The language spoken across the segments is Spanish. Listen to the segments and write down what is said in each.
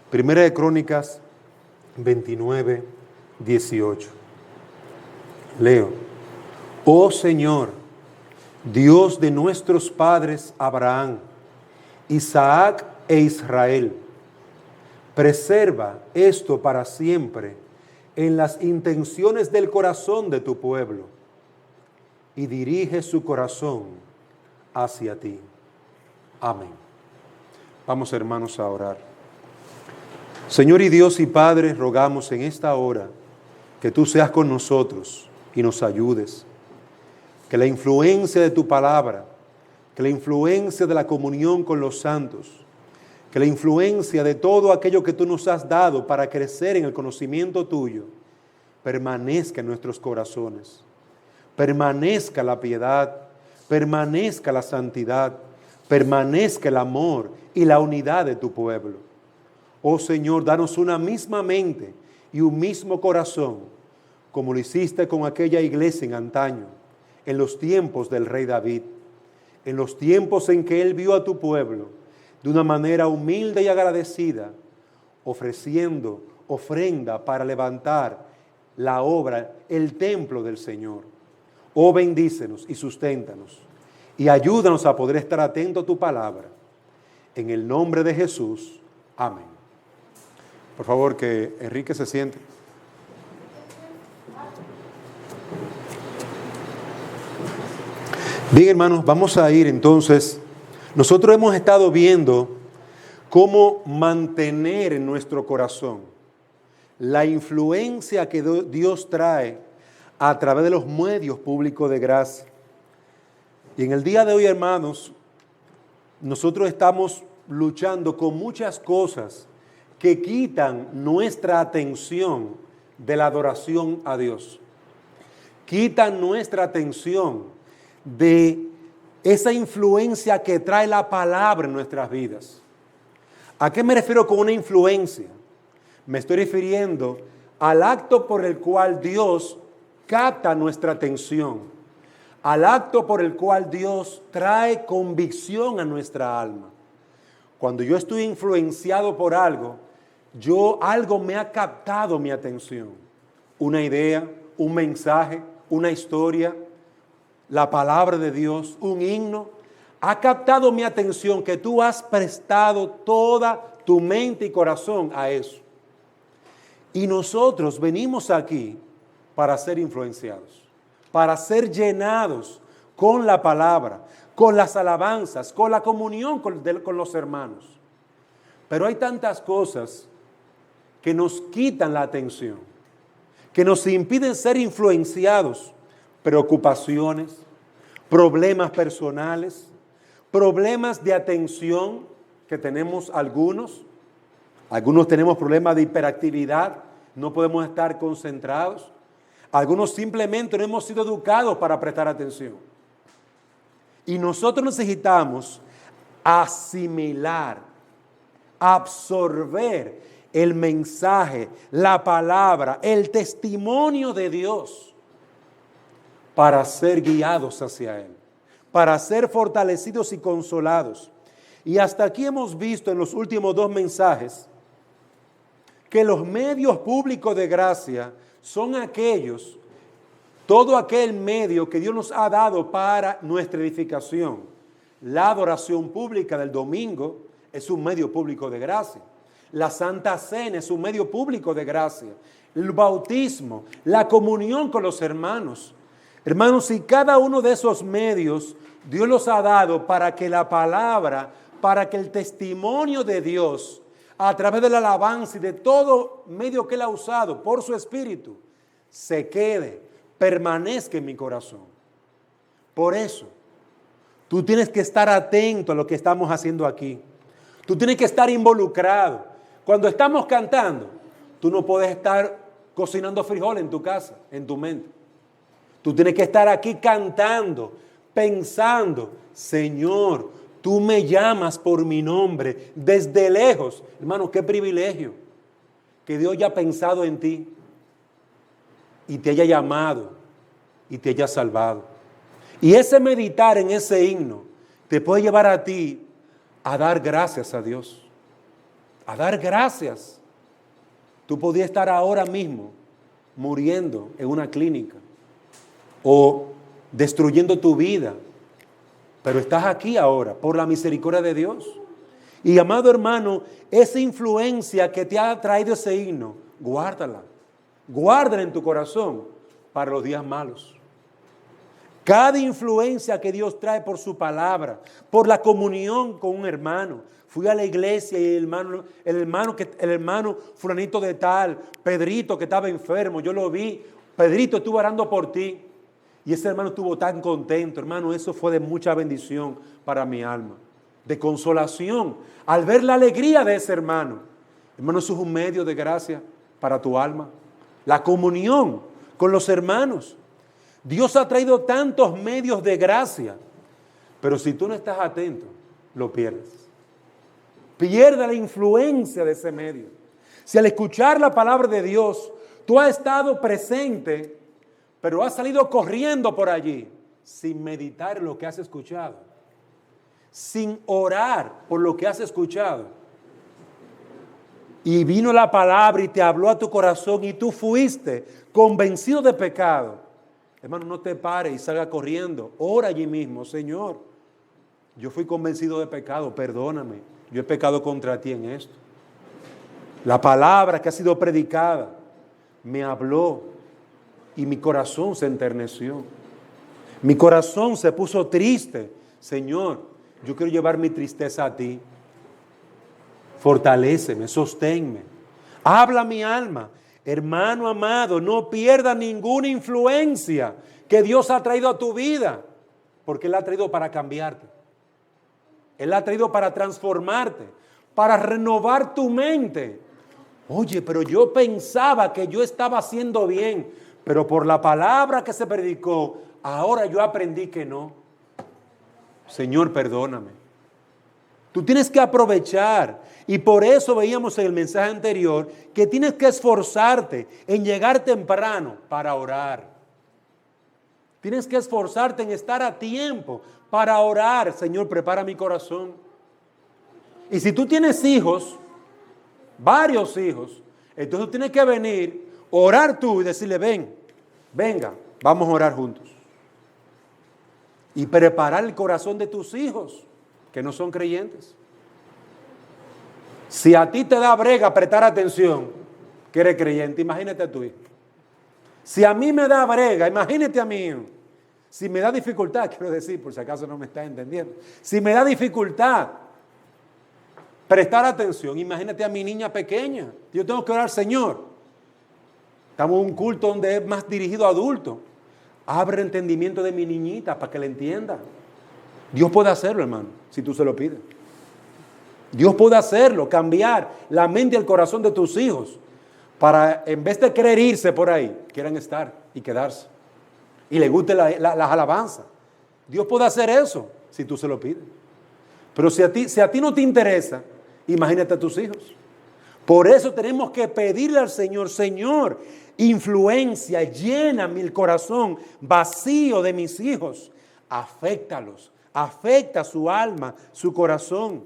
Primera de Crónicas 29, 18. Leo. Oh Señor, Dios de nuestros padres Abraham, Isaac e Israel, preserva esto para siempre en las intenciones del corazón de tu pueblo y dirige su corazón hacia ti. Amén. Vamos, hermanos, a orar. Señor y Dios y Padre, rogamos en esta hora que tú seas con nosotros y nos ayudes. Que la influencia de tu palabra, que la influencia de la comunión con los santos, que la influencia de todo aquello que tú nos has dado para crecer en el conocimiento tuyo, permanezca en nuestros corazones. Permanezca la piedad, permanezca la santidad, permanezca el amor y la unidad de tu pueblo. Oh Señor, danos una misma mente y un mismo corazón, como lo hiciste con aquella iglesia en antaño, en los tiempos del rey David, en los tiempos en que él vio a tu pueblo de una manera humilde y agradecida, ofreciendo ofrenda para levantar la obra, el templo del Señor. Oh, bendícenos y susténtanos y ayúdanos a poder estar atentos a tu palabra. En el nombre de Jesús. Amén. Por favor, que Enrique se siente. Bien, hermanos, vamos a ir entonces. Nosotros hemos estado viendo cómo mantener en nuestro corazón la influencia que Dios trae a través de los medios públicos de gracia. Y en el día de hoy, hermanos, nosotros estamos luchando con muchas cosas que quitan nuestra atención de la adoración a Dios. Quitan nuestra atención de esa influencia que trae la palabra en nuestras vidas. ¿A qué me refiero con una influencia? Me estoy refiriendo al acto por el cual Dios capta nuestra atención, al acto por el cual Dios trae convicción a nuestra alma. Cuando yo estoy influenciado por algo, algo me ha captado mi atención. Una idea, un mensaje, una historia, la palabra de Dios, un himno, ha captado mi atención que tú has prestado toda tu mente y corazón a eso. Y nosotros venimos aquí para ser influenciados, para ser llenados con la palabra, con las alabanzas, con la comunión con los hermanos. Pero hay tantas cosas que nos quitan la atención, que nos impiden ser influenciados. Preocupaciones, problemas personales, problemas de atención que tenemos algunos. Algunos tenemos problemas de hiperactividad, no podemos estar concentrados. Algunos simplemente no hemos sido educados para prestar atención. Y nosotros necesitamos asimilar, absorber el mensaje, la palabra, el testimonio de Dios para ser guiados hacia Él, para ser fortalecidos y consolados. Y hasta aquí hemos visto en los últimos dos mensajes que los medios públicos de gracia son aquellos, todo aquel medio que Dios nos ha dado para nuestra edificación. La adoración pública del domingo es un medio público de gracia. La Santa Cena es un medio público de gracia. El bautismo, la comunión con los hermanos. Hermanos, si cada uno de esos medios Dios los ha dado para que la palabra, para que el testimonio de Dios, a través de la alabanza y de todo medio que Él ha usado por su Espíritu, se quede, permanezca en mi corazón. Por eso, tú tienes que estar atento a lo que estamos haciendo aquí. Tú tienes que estar involucrado. Cuando estamos cantando, tú no puedes estar cocinando frijoles en tu casa, en tu mente. Tú tienes que estar aquí cantando, pensando, Señor, tú me llamas por mi nombre desde lejos. Hermano, qué privilegio que Dios haya pensado en ti y te haya llamado y te haya salvado. Y ese meditar en ese himno te puede llevar a ti a dar gracias a Dios, a dar gracias. Tú podías estar ahora mismo muriendo en una clínica o destruyendo tu vida, pero estás aquí ahora por la misericordia de Dios. Y amado hermano, esa influencia que te ha traído ese himno, guárdala en tu corazón para los días malos. Cada influencia que Dios trae por su palabra, por la comunión con un hermano. Fui a la iglesia y el hermano fulanito de tal, Pedrito que estaba enfermo, yo lo vi, Pedrito estuvo orando por ti. Y ese hermano estuvo tan contento, hermano, eso fue de mucha bendición para mi alma, de consolación, al ver la alegría de ese hermano. Hermano, eso es un medio de gracia para tu alma. La comunión con los hermanos. Dios ha traído tantos medios de gracia, pero si tú no estás atento, lo pierdes. Pierde la influencia de ese medio. Si al escuchar la palabra de Dios, tú has estado presente, pero has salido corriendo por allí, sin meditar en lo que has escuchado, sin orar por lo que has escuchado, y vino la palabra y te habló a tu corazón y tú fuiste convencido de pecado, hermano, no te pares y salga corriendo. Ora allí mismo: Señor, yo fui convencido de pecado, perdóname, yo he pecado contra ti en esto. La palabra que ha sido predicada me habló y mi corazón se enterneció. Mi corazón se puso triste. Señor, yo quiero llevar mi tristeza a ti. Fortaléceme, sosténme. Habla mi alma. Hermano amado, no pierdas ninguna influencia que Dios ha traído a tu vida, porque Él la ha traído para cambiarte. Él la ha traído para transformarte, para renovar tu mente. Oye, pero yo pensaba que yo estaba haciendo bien, pero por la palabra que se predicó, ahora yo aprendí que no. Señor, perdóname. Tú tienes que aprovechar, y por eso veíamos en el mensaje anterior que tienes que esforzarte en llegar temprano para orar. Tienes que esforzarte en estar a tiempo para orar. Señor, prepara mi corazón. Y si tú tienes hijos, varios hijos, entonces tú tienes que venir, orar tú y decirle: venga, vamos a orar juntos. Y preparar el corazón de tus hijos que no son creyentes. Si a ti te da brega prestar atención, que eres creyente, imagínate a tu hijo. Si a mí me da brega, imagínate a mí hijo. Si me da dificultad, quiero decir, por si acaso no me estás entendiendo. Si me da dificultad prestar atención, imagínate a mi niña pequeña. Yo tengo que orar: Señor, estamos en un culto donde es más dirigido a adultos. Abre el entendimiento de mi niñita para que la entienda. Dios puede hacerlo, hermano, si tú se lo pides. Dios puede hacerlo, cambiar la mente y el corazón de tus hijos para, en vez de querer irse por ahí, quieran estar y quedarse. Y les guste las alabanzas. Dios puede hacer eso si tú se lo pides. Pero si a ti no te interesa, imagínate a tus hijos. Por eso tenemos que pedirle al Señor: Señor, influencia, lléname el corazón vacío de mis hijos. Aféctalos, afecta su alma, su corazón.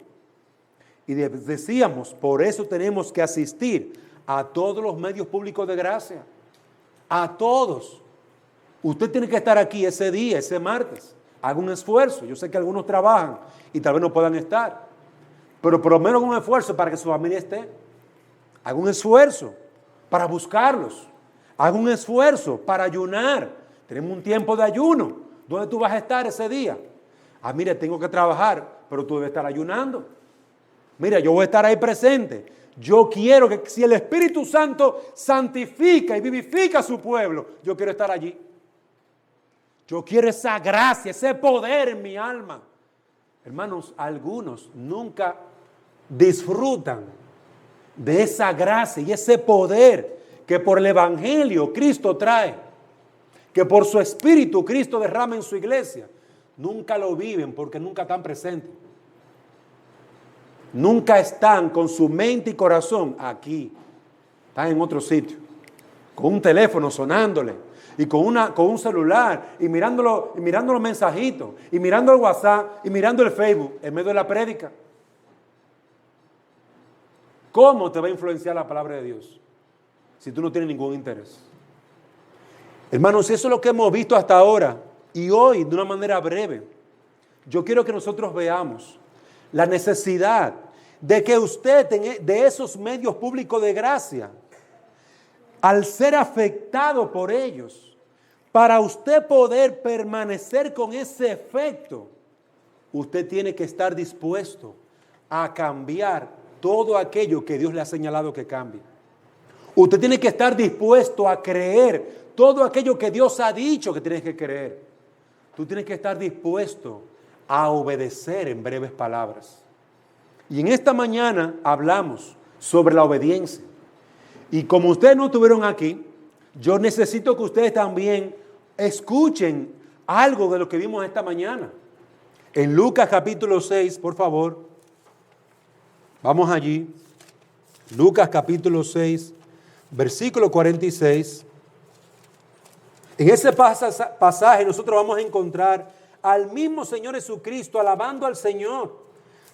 Y decíamos, por eso tenemos que asistir a todos los medios públicos de gracia. A todos. Usted tiene que estar aquí ese día, ese martes. Haga un esfuerzo. Yo sé que algunos trabajan y tal vez no puedan estar. Pero por lo menos un esfuerzo para que su familia esté. Haga un esfuerzo para buscarlos. Haga un esfuerzo para ayunar. Tenemos un tiempo de ayuno. ¿Dónde tú vas a estar ese día? Mire, tengo que trabajar, pero tú debes estar ayunando. Mira, yo voy a estar ahí presente. Yo quiero que si el Espíritu Santo santifica y vivifica a su pueblo, yo quiero estar allí. Yo quiero esa gracia, ese poder en mi alma. Hermanos, algunos nunca disfrutan de esa gracia y ese poder que por el Evangelio Cristo trae, que por su Espíritu Cristo derrama en su iglesia. Nunca lo viven porque nunca están presentes. Nunca están con su mente y corazón aquí. Están en otro sitio, con un teléfono sonándole y con un celular y mirando los mensajitos y mirando el WhatsApp y mirando el Facebook en medio de la prédica. ¿Cómo te va a influenciar la palabra de Dios si tú no tienes ningún interés? Hermanos, eso es lo que hemos visto hasta ahora. Y hoy, de una manera breve, yo quiero que nosotros veamos la necesidad de que usted, de esos medios públicos de gracia, al ser afectado por ellos, para usted poder permanecer con ese efecto, usted tiene que estar dispuesto a cambiar todo aquello que Dios le ha señalado que cambie. Usted tiene que estar dispuesto a creer todo aquello que Dios ha dicho que tienes que creer. Tú tienes que estar dispuesto a obedecer en breves palabras. Y en esta mañana hablamos sobre la obediencia. Y como ustedes no estuvieron aquí, yo necesito que ustedes también escuchen algo de lo que vimos esta mañana. En Lucas capítulo 6, por favor, vamos allí. Lucas capítulo 6, versículo 46. En ese pasaje nosotros vamos a encontrar al mismo Señor Jesucristo alabando al Señor,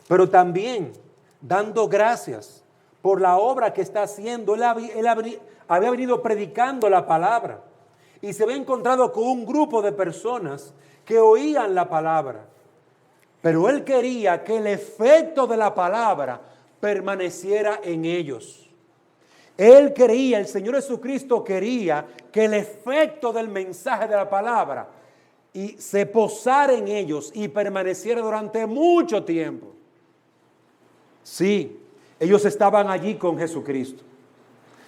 pero también dando gracias por la obra que está haciendo. Él había venido predicando la palabra y se había encontrado con un grupo de personas que oían la palabra, pero él quería que el efecto de la palabra permaneciera en ellos. Él quería, el Señor Jesucristo quería que el efecto del mensaje de la palabra y se posara en ellos y permaneciera durante mucho tiempo. Sí, ellos estaban allí con Jesucristo.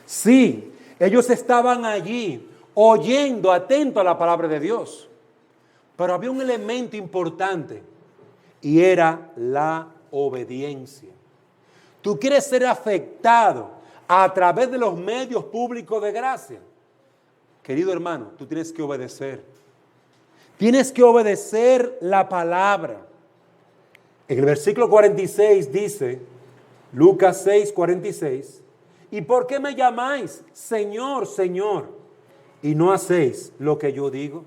Sí, ellos estaban allí oyendo, atento a la palabra de Dios. Pero había un elemento importante y era la obediencia. Tú quieres ser afectado a través de los medios públicos de gracia. Querido hermano, tú tienes que obedecer. Tienes que obedecer la palabra. En el versículo 46 dice, Lucas 6, 46, ¿y por qué me llamáis Señor, Señor, y no hacéis lo que yo digo?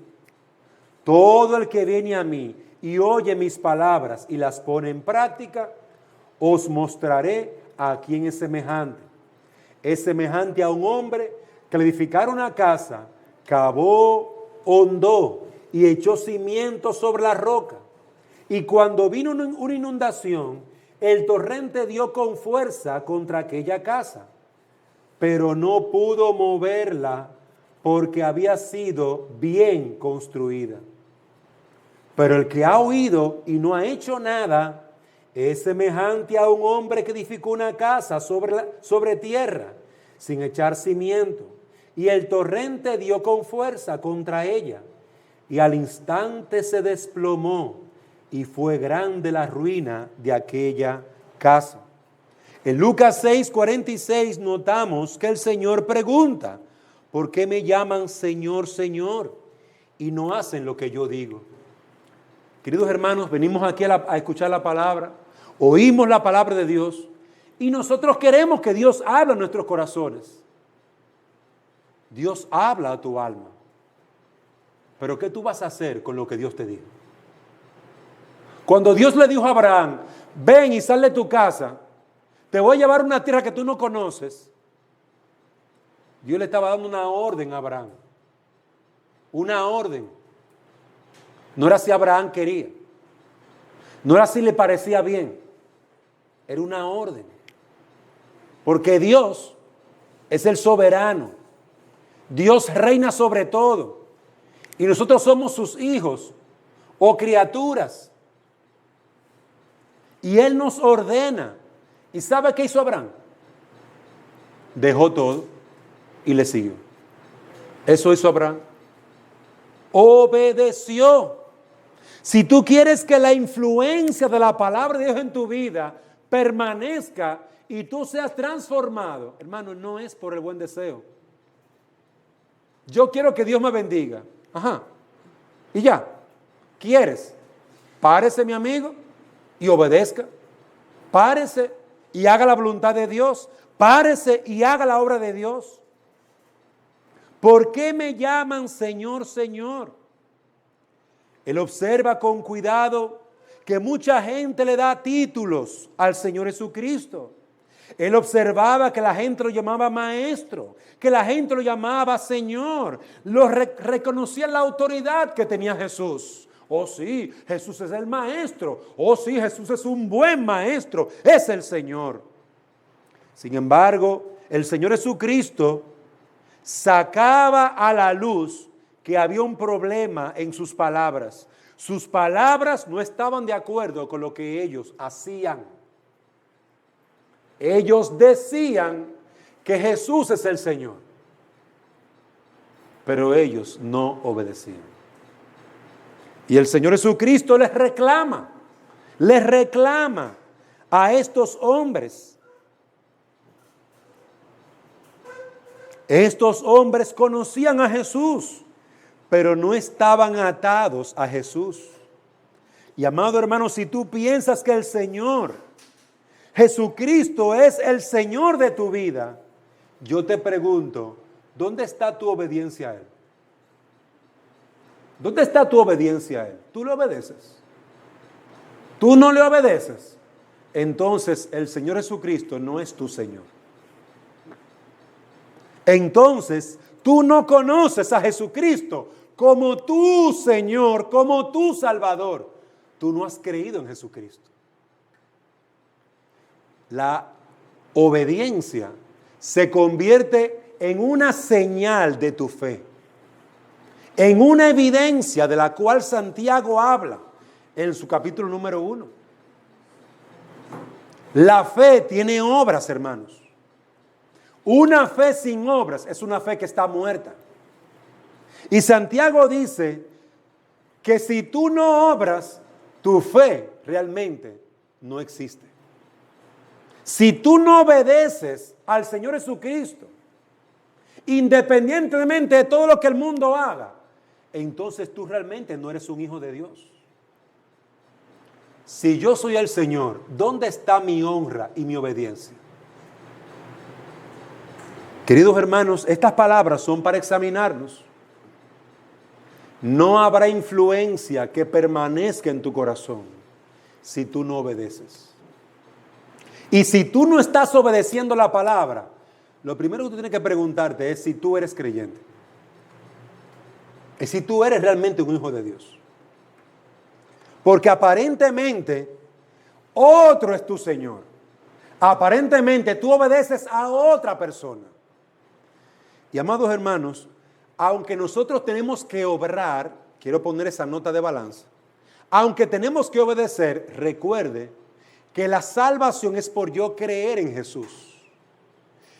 Todo el que viene a mí y oye mis palabras y las pone en práctica, os mostraré a quién es semejante. Es semejante a un hombre que al edificar una casa, cavó, hondó y echó cimientos sobre la roca. Y cuando vino una inundación, el torrente dio con fuerza contra aquella casa, pero no pudo moverla porque había sido bien construida. Pero el que ha oído y no ha hecho nada, es semejante a un hombre que edificó una casa sobre tierra, sin echar cimiento, y el torrente dio con fuerza contra ella, y al instante se desplomó, y fue grande la ruina de aquella casa. En Lucas 6, 46 notamos que el Señor pregunta, ¿por qué me llaman Señor, Señor, y no hacen lo que yo digo? Queridos hermanos, venimos aquí a escuchar la palabra, oímos la palabra de Dios y nosotros queremos que Dios hable a nuestros corazones. Dios habla a tu alma. Pero ¿qué tú vas a hacer con lo que Dios te dijo? Cuando Dios le dijo a Abraham, ven y sal de tu casa, te voy a llevar a una tierra que tú no conoces. Dios le estaba dando una orden a Abraham. Una orden. No era si Abraham quería. No era si le parecía bien. Era una orden. Porque Dios es el soberano. Dios reina sobre todo. Y nosotros somos sus hijos o criaturas. Y Él nos ordena. ¿Y sabe qué hizo Abraham? Dejó todo y le siguió. Eso hizo Abraham. Obedeció. Si tú quieres que la influencia de la palabra de Dios en tu vida permanezca y tú seas transformado, hermano, no es por el buen deseo. Yo quiero que Dios me bendiga. Ajá. Y ya. ¿Quieres? Párese, mi amigo, y obedezca. Párese y haga la voluntad de Dios. Párese y haga la obra de Dios. ¿Por qué me llaman Señor, Señor? Él observa con cuidado que mucha gente le da títulos al Señor Jesucristo. Él observaba que la gente lo llamaba maestro, que la gente lo llamaba Señor. Reconocían la autoridad que tenía Jesús. Oh sí, Jesús es el maestro. Oh sí, Jesús es un buen maestro. Es el Señor. Sin embargo, el Señor Jesucristo sacaba a la luz que había un problema en sus palabras. Sus palabras no estaban de acuerdo con lo que ellos hacían. Ellos decían que Jesús es el Señor, pero ellos no obedecían. Y el Señor Jesucristo les reclama a estos hombres. Estos hombres conocían a Jesús, pero no estaban atados a Jesús. Y amado hermano, si tú piensas que el Señor Jesucristo es el Señor de tu vida, yo te pregunto, ¿dónde está tu obediencia a Él? ¿Dónde está tu obediencia a Él? ¿Tú le obedeces? ¿Tú no le obedeces? Entonces el Señor Jesucristo no es tu Señor. Entonces tú no conoces a Jesucristo como tu Señor, como tu Salvador. Tú no has creído en Jesucristo. La obediencia se convierte en una señal de tu fe, en una evidencia de la cual Santiago habla en su capítulo número 1. La fe tiene obras, hermanos. Una fe sin obras es una fe que está muerta. Y Santiago dice que si tú no obras, tu fe realmente no existe. Si tú no obedeces al Señor Jesucristo, independientemente de todo lo que el mundo haga, entonces tú realmente no eres un hijo de Dios. Si yo soy el Señor, ¿dónde está mi honra y mi obediencia? Queridos hermanos, estas palabras son para examinarnos. No habrá influencia que permanezca en tu corazón si tú no obedeces. Y si tú no estás obedeciendo la palabra, lo primero que tú tienes que preguntarte es si tú eres creyente. Es si tú eres realmente un hijo de Dios. Porque aparentemente otro es tu Señor. Aparentemente tú obedeces a otra persona. Y amados hermanos, aunque nosotros tenemos que obrar, quiero poner esa nota de balanza, aunque tenemos que obedecer, recuerde que la salvación es por yo creer en Jesús.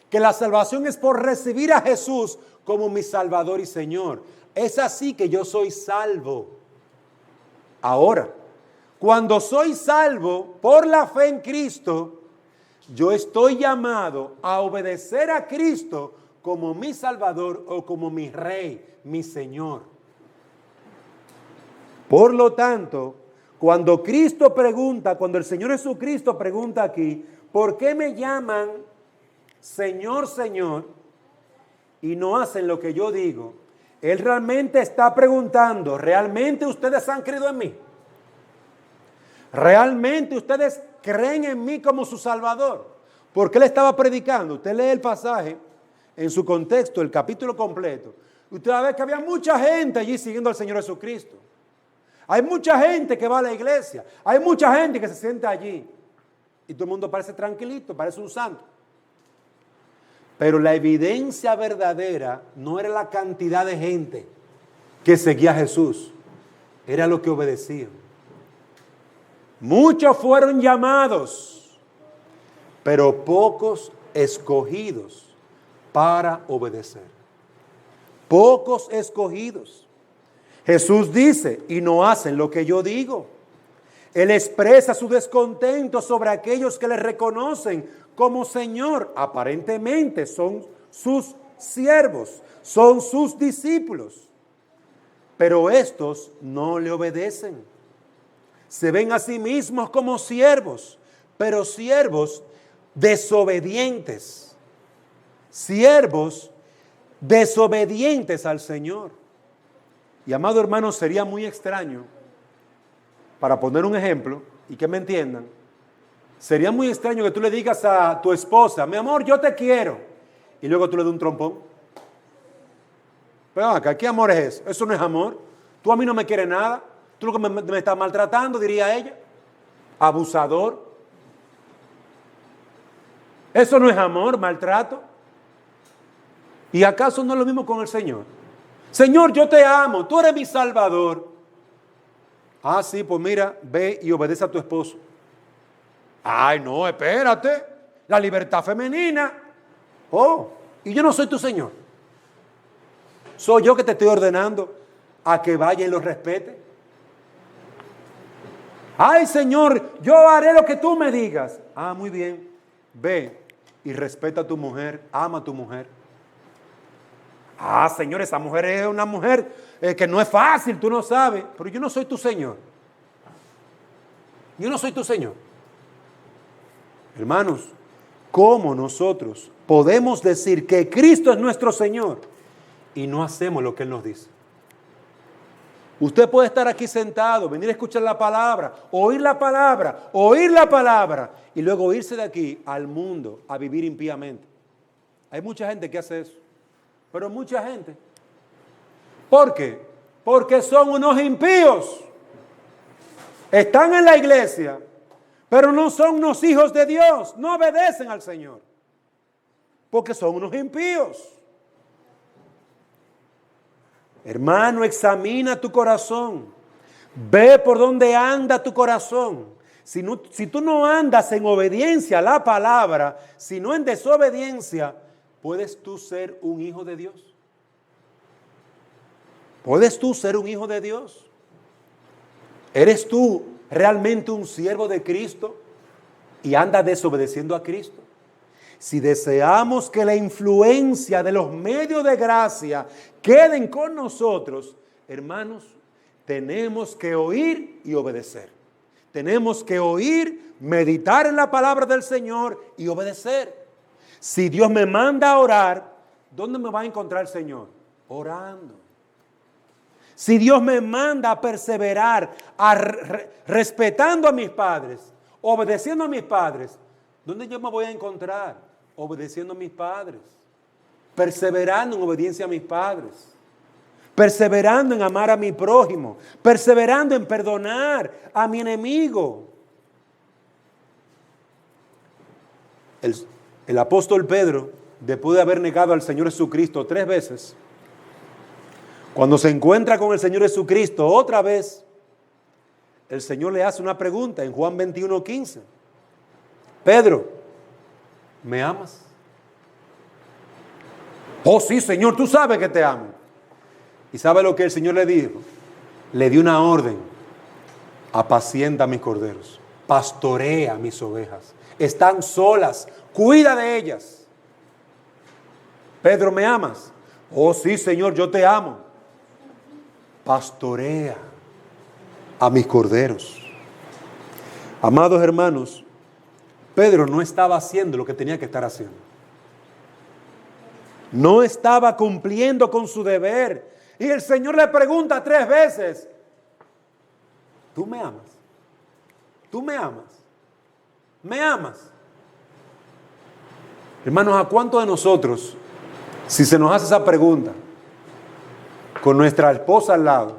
Que la salvación es por recibir a Jesús como mi Salvador y Señor. Es así que yo soy salvo. Ahora, cuando soy salvo por la fe en Cristo, yo estoy llamado a obedecer a Cristo como mi Salvador o como mi Rey, mi Señor. Por lo tanto, cuando el Señor Jesucristo pregunta aquí, ¿por qué me llaman Señor, Señor y no hacen lo que yo digo? Él realmente está preguntando, ¿realmente ustedes han creído en mí? ¿Realmente ustedes creen en mí como su Salvador? Porque Él estaba predicando. Usted lee el pasaje en su contexto, el capítulo completo. Usted va a ver que había mucha gente allí siguiendo al Señor Jesucristo. Hay mucha gente que va a la iglesia. Hay mucha gente que se sienta allí. Y todo el mundo parece tranquilito, parece un santo. Pero la evidencia verdadera no era la cantidad de gente que seguía a Jesús. Era lo que obedecían. Muchos fueron llamados, pero pocos escogidos para obedecer. Pocos escogidos. Jesús dice, y no hacen lo que yo digo. Él expresa su descontento sobre aquellos que le reconocen como Señor. Aparentemente son sus siervos, son sus discípulos. Pero estos no le obedecen. Se ven a sí mismos como siervos, pero siervos desobedientes. Siervos desobedientes al Señor. Y amado hermano, sería muy extraño, para poner un ejemplo y que me entiendan, Sería muy extraño que tú le digas a tu esposa, mi amor, yo te quiero, y luego tú le das un trompón. Pero acá, ¿qué amor es eso? Eso no es amor. Tú a mí no me quieres nada. Tú lo que me estás maltratando, diría ella. Abusador. Eso no es amor, maltrato. ¿Y acaso no es lo mismo con el Señor? Señor, yo te amo, tú eres mi Salvador. Ah, sí, pues mira, ve y obedece a tu esposo. Ay, no, espérate, la libertad femenina. Oh, y yo no soy tu Señor. Soy yo que te estoy ordenando a que vaya y los respete. Ay, Señor, yo haré lo que tú me digas. Ah, muy bien, ve y respeta a tu mujer, ama a tu mujer. Ah, Señor, esa mujer es una mujer que no es fácil, tú no sabes, pero yo no soy tu Señor. Yo no soy tu Señor. Hermanos, ¿cómo nosotros podemos decir que Cristo es nuestro Señor y no hacemos lo que Él nos dice? Usted puede estar aquí sentado, venir a escuchar la palabra y luego irse de aquí al mundo a vivir impíamente. Hay mucha gente que hace eso, pero mucha gente. ¿Por qué? Porque son unos impíos. Están en la iglesia, pero no son unos hijos de Dios, no obedecen al Señor, porque son unos impíos. Hermano, examina tu corazón, ve por dónde anda tu corazón. Si tú no andas en obediencia a la palabra, sino en desobediencia, ¿puedes tú ser un hijo de Dios? ¿Puedes tú ser un hijo de Dios? ¿Eres tú realmente un siervo de Cristo y andas desobedeciendo a Cristo? Si deseamos que la influencia de los medios de gracia queden con nosotros, hermanos, tenemos que oír y obedecer. Tenemos que oír, meditar en la palabra del Señor y obedecer. Si Dios me manda a orar, ¿dónde me va a encontrar el Señor? Orando. Si Dios me manda a perseverar, respetando a mis padres, obedeciendo a mis padres, ¿dónde yo me voy a encontrar? Obedeciendo a mis padres, perseverando en obediencia a mis padres, perseverando en amar a mi prójimo, perseverando en perdonar a mi enemigo. El apóstol Pedro, después de haber negado al Señor Jesucristo 3 veces, cuando se encuentra con el Señor Jesucristo otra vez, el Señor le hace una pregunta en Juan 21:15. Pedro, ¿me amas? Oh sí, Señor, tú sabes que te amo. ¿Y sabe lo que el Señor le dijo? Le dio una orden: apacienta mis corderos, pastorea mis ovejas, están solas, cuida de ellas. Pedro, ¿me amas? Oh sí, Señor, yo te amo. Pastorea a mis corderos. Amados hermanos, Pedro no estaba haciendo lo que tenía que estar haciendo. No estaba cumpliendo con su deber. Y el Señor le pregunta 3 veces: ¿tú me amas? ¿Tú me amas? ¿Me amas? Hermanos, ¿a cuántos de nosotros, si se nos hace esa pregunta, con nuestra esposa al lado,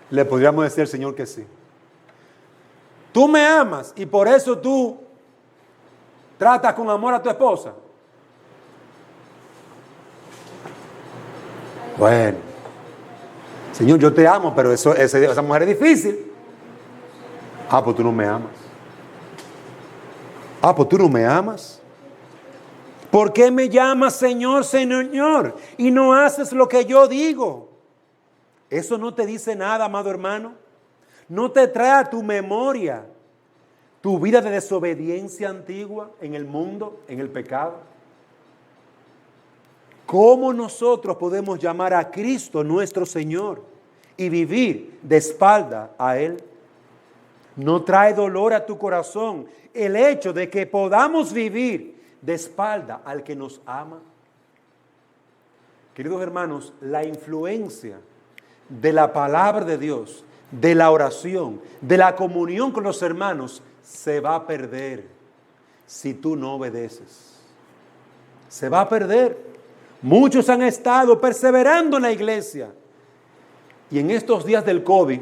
le podríamos decir al Señor que sí? Tú me amas y por eso tú tratas con amor a tu esposa. Bueno, Señor, yo te amo, pero esa mujer es difícil. Ah, pues tú no me amas. Ah, pues tú no me amas. ¿Por qué me llamas Señor, Señor, y no haces lo que yo digo? Eso no te dice nada, amado hermano. No te trae a tu memoria tu vida de desobediencia antigua en el mundo, en el pecado. ¿Cómo nosotros podemos llamar a Cristo nuestro Señor y vivir de espalda a Él? ¿No trae dolor a tu corazón el hecho de que podamos vivir de espalda al que nos ama? Queridos hermanos, la influencia de la palabra de Dios, de la oración, de la comunión con los hermanos, se va a perder si tú no obedeces. Se va a perder. Muchos han estado perseverando en la iglesia y en estos días del COVID,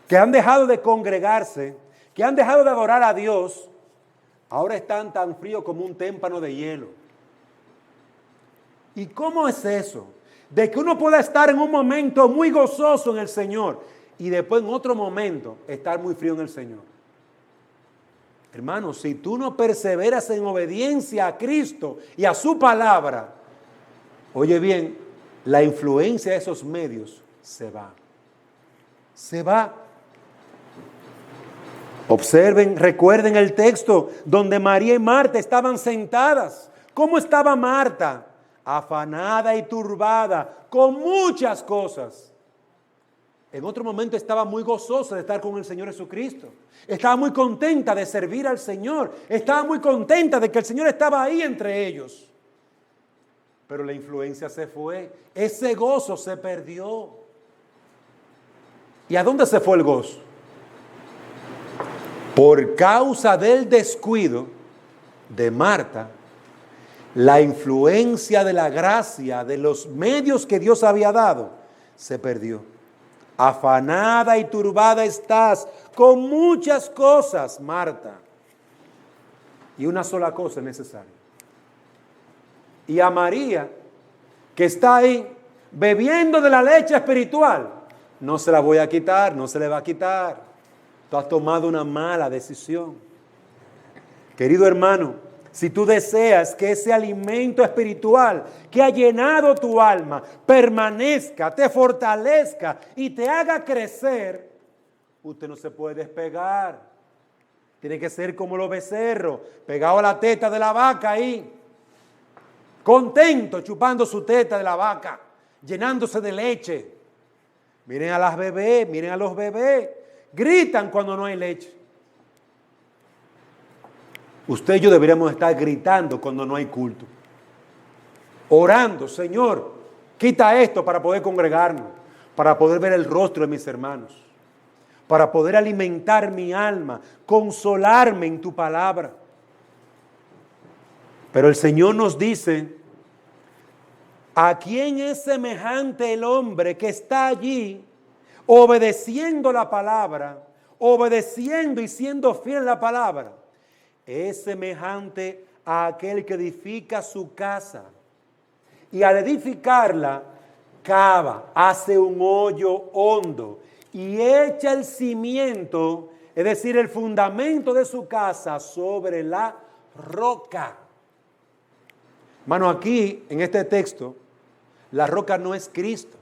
que han dejado de congregarse, que han dejado de adorar a Dios, ahora están tan fríos como un témpano de hielo. ¿Y cómo es eso? De que uno pueda estar en un momento muy gozoso en el Señor y después en otro momento estar muy frío en el Señor. Hermano, si tú no perseveras en obediencia a Cristo y a su palabra, oye bien, la influencia de esos medios se va. Se va. Observen, recuerden el texto donde María y Marta estaban sentadas. ¿Cómo estaba Marta? Afanada y turbada con muchas cosas. En otro momento estaba muy gozosa de estar con el Señor Jesucristo. Estaba muy contenta de servir al Señor. Estaba muy contenta de que el Señor estaba ahí entre ellos. Pero la influencia se fue. Ese gozo se perdió. ¿Y a dónde se fue el gozo? Por causa del descuido de Marta, la influencia de la gracia, de los medios que Dios había dado, se perdió. Afanada y turbada estás con muchas cosas, Marta. Y una sola cosa es necesaria. Y a María, que está ahí bebiendo de la leche espiritual, no se la voy a quitar, no se le va a quitar. Tú has tomado una mala decisión. Querido hermano, si tú deseas que ese alimento espiritual que ha llenado tu alma permanezca, te fortalezca y te haga crecer, usted no se puede despegar. Tiene que ser como los becerros, pegado a la teta de la vaca ahí, contento, chupando su teta de la vaca, llenándose de leche. Miren a las bebés, miren a los bebés, gritan cuando no hay leche. Usted y yo deberíamos estar gritando cuando no hay culto. Orando, Señor, quita esto para poder congregarnos, para poder ver el rostro de mis hermanos, para poder alimentar mi alma, consolarme en tu palabra. Pero el Señor nos dice, ¿a quién es semejante el hombre que está allí obedeciendo la palabra, obedeciendo y siendo fiel a la palabra? Es semejante a aquel que edifica su casa y al edificarla cava, hace un hoyo hondo y echa el cimiento, es decir, el fundamento de su casa sobre la roca. Hermano, aquí en este texto, la roca no es Cristo,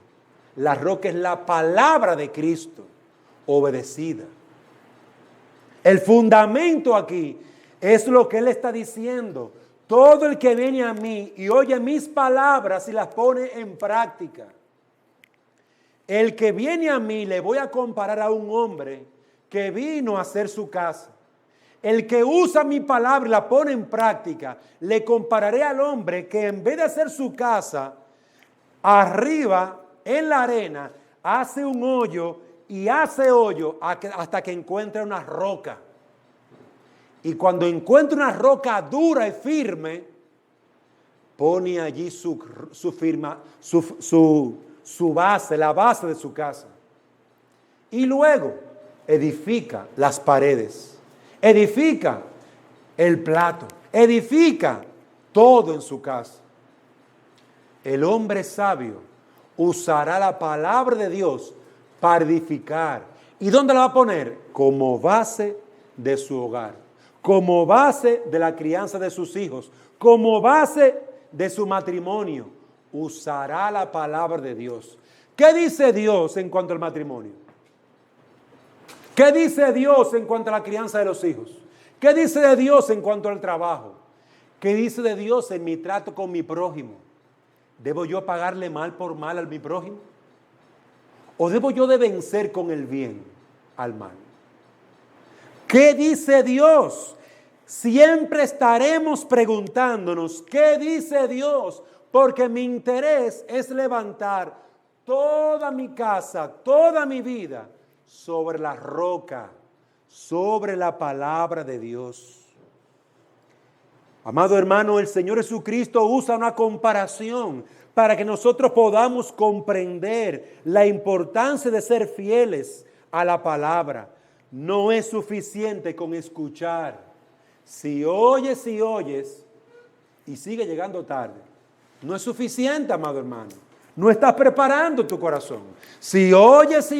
la roca es la palabra de Cristo obedecida. El fundamento aquí es lo que Él está diciendo. Todo el que viene a mí y oye mis palabras y las pone en práctica. El que viene a mí le voy a comparar a un hombre que vino a hacer su casa. El que usa mi palabra y la pone en práctica, le compararé al hombre que en vez de hacer su casa, arriba en la arena, hace un hoyo y hace hoyo hasta que encuentre una roca. Y cuando encuentra una roca dura y firme, pone allí su base, la base de su casa. Y luego edifica las paredes, edifica el plato, edifica todo en su casa. El hombre sabio usará la palabra de Dios para edificar. ¿Y dónde la va a poner? Como base de su hogar, como base de la crianza de sus hijos, como base de su matrimonio. Usará la palabra de Dios. ¿Qué dice Dios en cuanto al matrimonio? ¿Qué dice Dios en cuanto a la crianza de los hijos? ¿Qué dice de Dios en cuanto al trabajo? ¿Qué dice de Dios en mi trato con mi prójimo? ¿Debo yo pagarle mal por mal a mi prójimo? ¿O debo yo de vencer con el bien al mal? ¿Qué dice Dios? Siempre estaremos preguntándonos, ¿qué dice Dios? Porque mi interés es levantar toda mi casa, toda mi vida sobre la roca, sobre la palabra de Dios. Amado hermano, el Señor Jesucristo usa una comparación para que nosotros podamos comprender la importancia de ser fieles a la palabra. No es suficiente con escuchar. Si oyes y sigue llegando tarde, no es suficiente, amado hermano. No estás preparando tu corazón. Si oyes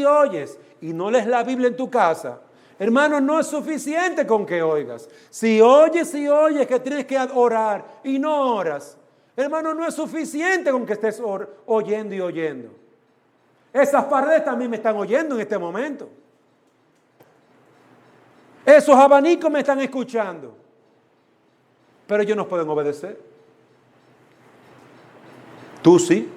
y no lees la Biblia en tu casa, hermano, no es suficiente con que oigas. Si oyes que tienes que orar y no oras, hermano, no es suficiente con que estés oyendo y oyendo. Esas paredes también me están oyendo en este momento. Esos abanicos me están escuchando. Pero ellos no pueden obedecer. Tú sí.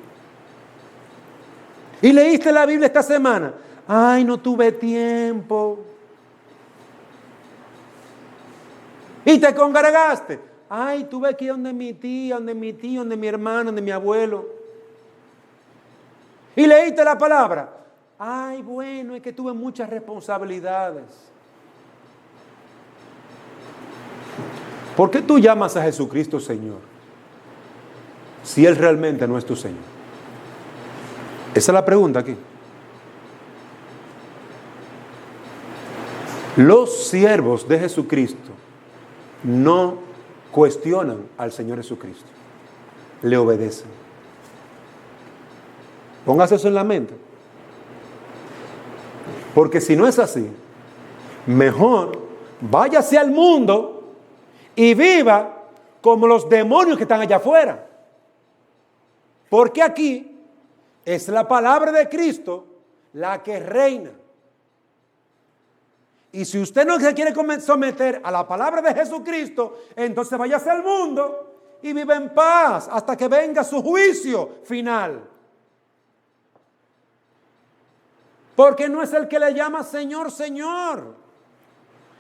¿Y leíste la Biblia esta semana? Ay, no tuve tiempo. ¿Y te congregaste? Ay, tuve que ir donde mi tía, donde mi tío, donde mi hermano, donde mi abuelo. ¿Y leíste la palabra? Ay, bueno, es que tuve muchas responsabilidades. ¿Por qué tú llamas a Jesucristo Señor si Él realmente no es tu Señor? Esa es la pregunta aquí. Los siervos de Jesucristo no cuestionan al Señor Jesucristo, le obedecen. Póngase eso en la mente. Porque si no es así, mejor váyase al mundo y viva como los demonios que están allá afuera. Porque aquí es la palabra de Cristo la que reina. Y si usted no se quiere someter a la palabra de Jesucristo, entonces váyase al mundo y vive en paz hasta que venga su juicio final. Porque no es el que le llama Señor, Señor.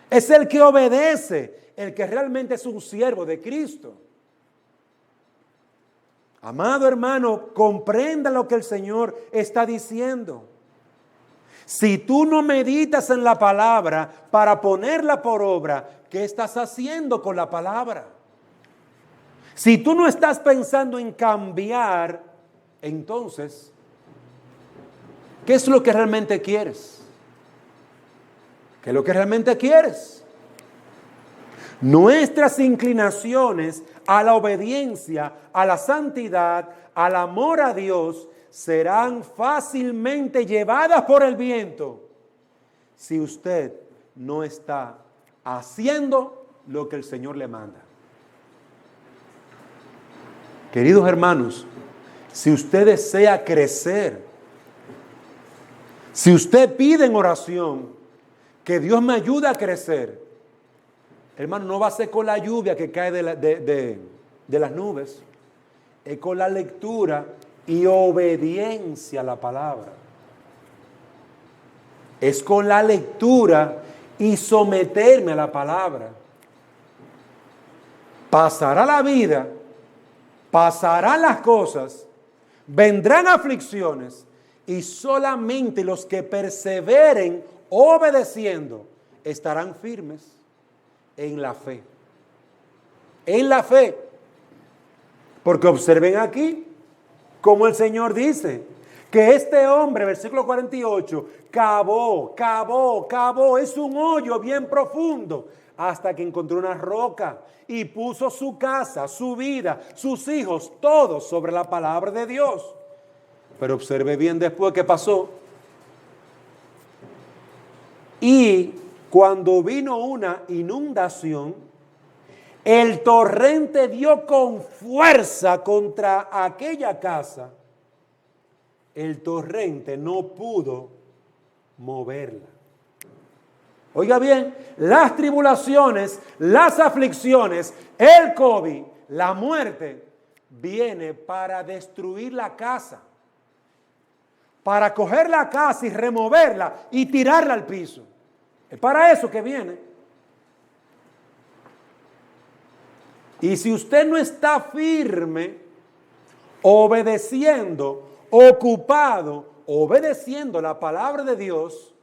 Es el que obedece, el que realmente es un siervo de Cristo. Amado hermano, comprenda lo que el Señor está diciendo. Si tú no meditas en la palabra para ponerla por obra, ¿qué estás haciendo con la palabra? Si tú no estás pensando en cambiar, entonces, ¿qué es lo que realmente quieres? ¿Qué es lo que realmente quieres? Nuestras inclinaciones a la obediencia, a la santidad, al amor a Dios, serán fácilmente llevadas por el viento si usted no está haciendo lo que el Señor le manda. Queridos hermanos, si usted desea crecer, si usted pide en oración que Dios me ayude a crecer, hermano, no va a ser con la lluvia que cae de las nubes, es con la lectura y obediencia a la palabra. Es con la lectura y someterme a la palabra. Pasará la vida, pasarán las cosas, vendrán aflicciones y solamente los que perseveren obedeciendo estarán firmes en la fe. En la fe. Porque observen aquí, como el Señor dice, que este hombre, versículo 48, cavó, es un hoyo bien profundo, hasta que encontró una roca y puso su casa, su vida, sus hijos, todos sobre la palabra de Dios. Pero observe bien después qué pasó. Y cuando vino una inundación, el torrente dio con fuerza contra aquella casa. El torrente no pudo moverla. Oiga bien, las tribulaciones, las aflicciones, el COVID, la muerte, viene para destruir la casa. Para coger la casa y removerla y tirarla al piso. Es para eso que viene. Y si usted no está firme, obedeciendo, ocupado, obedeciendo la palabra de Dios,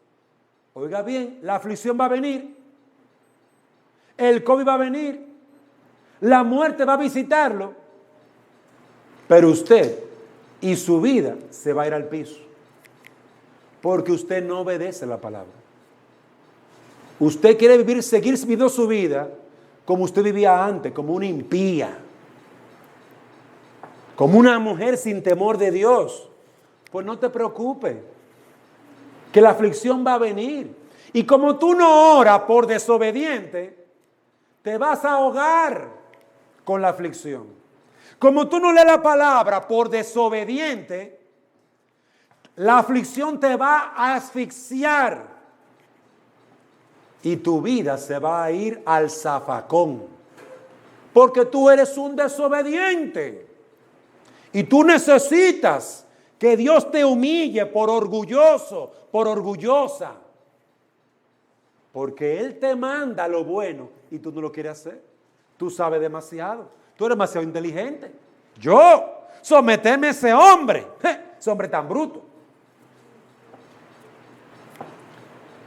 Oiga bien, la aflicción va a venir, el COVID va a venir, la muerte va a visitarlo, pero usted y su vida se va a ir al piso, porque usted no obedece la palabra. Usted quiere seguir viviendo su vida como usted vivía antes, como una impía, como una mujer sin temor de Dios. Pues no te preocupes, que la aflicción va a venir. Y como tú no oras por desobediente, te vas a ahogar con la aflicción. Como tú no lees la palabra por desobediente, la aflicción te va a asfixiar y tu vida se va a ir al zafacón, porque tú eres un desobediente y tú necesitas que Dios te humille por orgulloso, por orgullosa, porque Él te manda lo bueno y tú no lo quieres hacer. Tú sabes demasiado, tú eres demasiado inteligente. Yo, someteme a ese hombre tan bruto.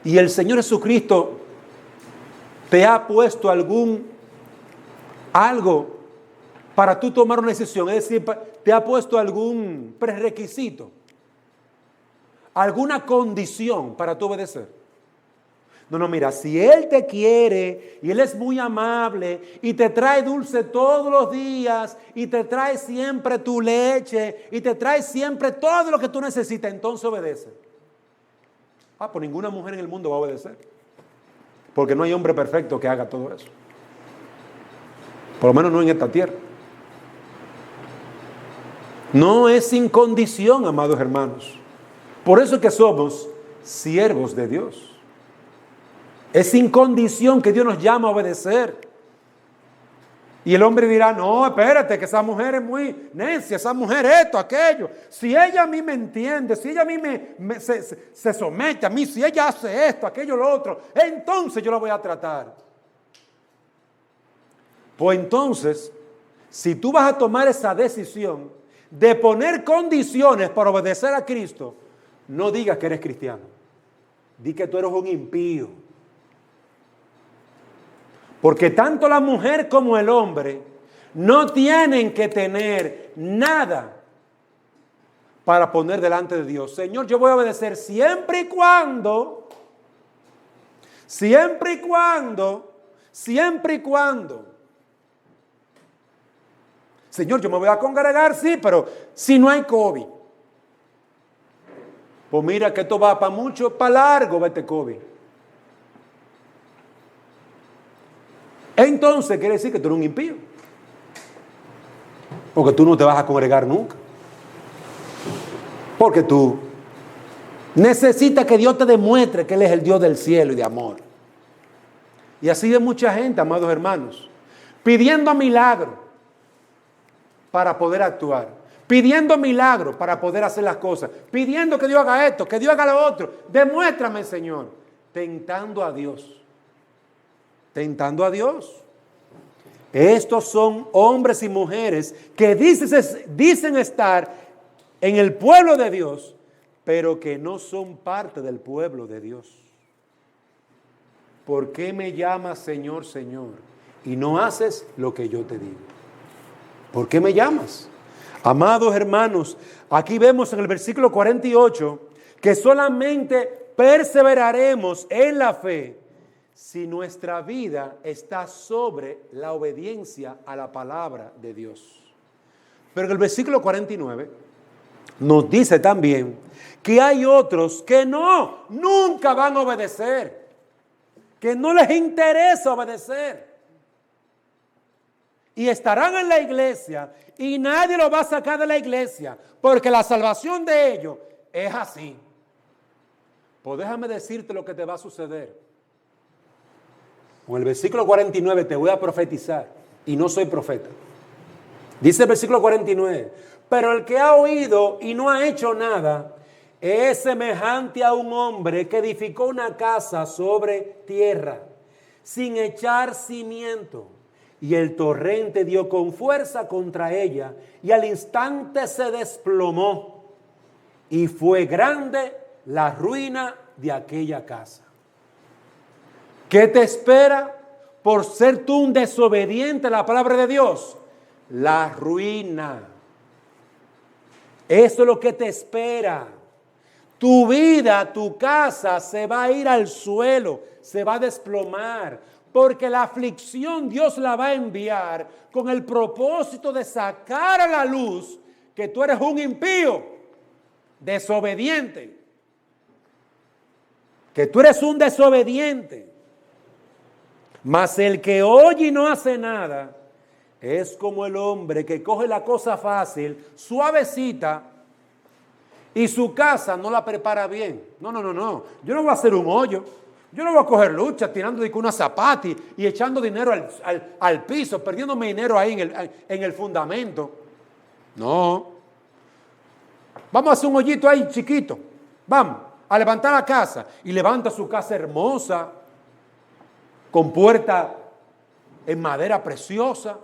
Y el Señor Jesucristo te ha puesto algo para tú tomar una decisión, es decir, te ha puesto algún prerequisito, alguna condición para tú obedecer. No, mira, si Él te quiere y Él es muy amable y te trae dulce todos los días y te trae siempre tu leche y te trae siempre todo lo que tú necesitas, entonces obedece. Pues ninguna mujer en el mundo va a obedecer, porque no hay hombre perfecto que haga todo eso, por lo menos no en esta tierra. No es sin condición, amados hermanos. Por eso es que somos siervos de Dios. Es sin condición que Dios nos llama a obedecer. Y el hombre dirá, no, espérate, que esa mujer es muy necia, esa mujer esto, aquello. Si ella a mí me entiende, si ella a mí se somete a mí, si ella hace esto, aquello, lo otro, entonces yo la voy a tratar. Pues entonces, si tú vas a tomar esa decisión de poner condiciones para obedecer a Cristo, no digas que eres cristiano. Di que tú eres un impío. Porque tanto la mujer como el hombre no tienen que tener nada para poner delante de Dios. Señor, yo voy a obedecer siempre y cuando. Señor, yo me voy a congregar, sí, pero si no hay COVID. Pues mira que esto va para mucho, para largo va este COVID. Entonces quiere decir que tú eres un impío, porque tú no te vas a congregar nunca, porque tú necesitas que Dios te demuestre que Él es el Dios del cielo y de amor. Y así de mucha gente, amados hermanos, pidiendo milagros para poder actuar, pidiendo milagros para poder hacer las cosas, pidiendo que Dios haga esto, que Dios haga lo otro. Demuéstrame, Señor, tentando a Dios. Estos son hombres y mujeres que dicen estar en el pueblo de Dios, pero que no son parte del pueblo de Dios. ¿Por qué me llamas Señor, Señor, y no haces lo que yo te digo? ¿Por qué me llamas? Amados hermanos, aquí vemos en el versículo 48 que solamente perseveraremos en la fe si nuestra vida está sobre la obediencia a la palabra de Dios. Pero en el versículo 49 nos dice también que hay otros que nunca van a obedecer, que no les interesa obedecer. Y estarán en la iglesia y nadie los va a sacar de la iglesia, porque la salvación de ellos es así. Pues déjame decirte lo que te va a suceder. Con el versículo 49 te voy a profetizar, y no soy profeta. Dice el versículo 49, pero el que ha oído y no ha hecho nada es semejante a un hombre que edificó una casa sobre tierra, sin echar cimiento. Y el torrente dio con fuerza contra ella, y al instante se desplomó, y fue grande la ruina de aquella casa. ¿Qué te espera por ser tú un desobediente a la palabra de Dios? La ruina. Eso es lo que te espera. Tu vida, tu casa se va a ir al suelo, se va a desplomar, porque la aflicción Dios la va a enviar con el propósito de sacar a la luz que tú eres un impío, desobediente, que tú eres un desobediente. Mas el que oye y no hace nada es como el hombre que coge la cosa fácil, suavecita, y su casa no la prepara bien. No. Yo no voy a hacer un hoyo. Yo no voy a coger lucha tirando de una zapata y echando dinero al piso, perdiéndome dinero ahí en el fundamento. No. Vamos a hacer un hoyito ahí chiquito. Vamos a levantar la casa. Y levanta su casa hermosa, con puerta en madera preciosa,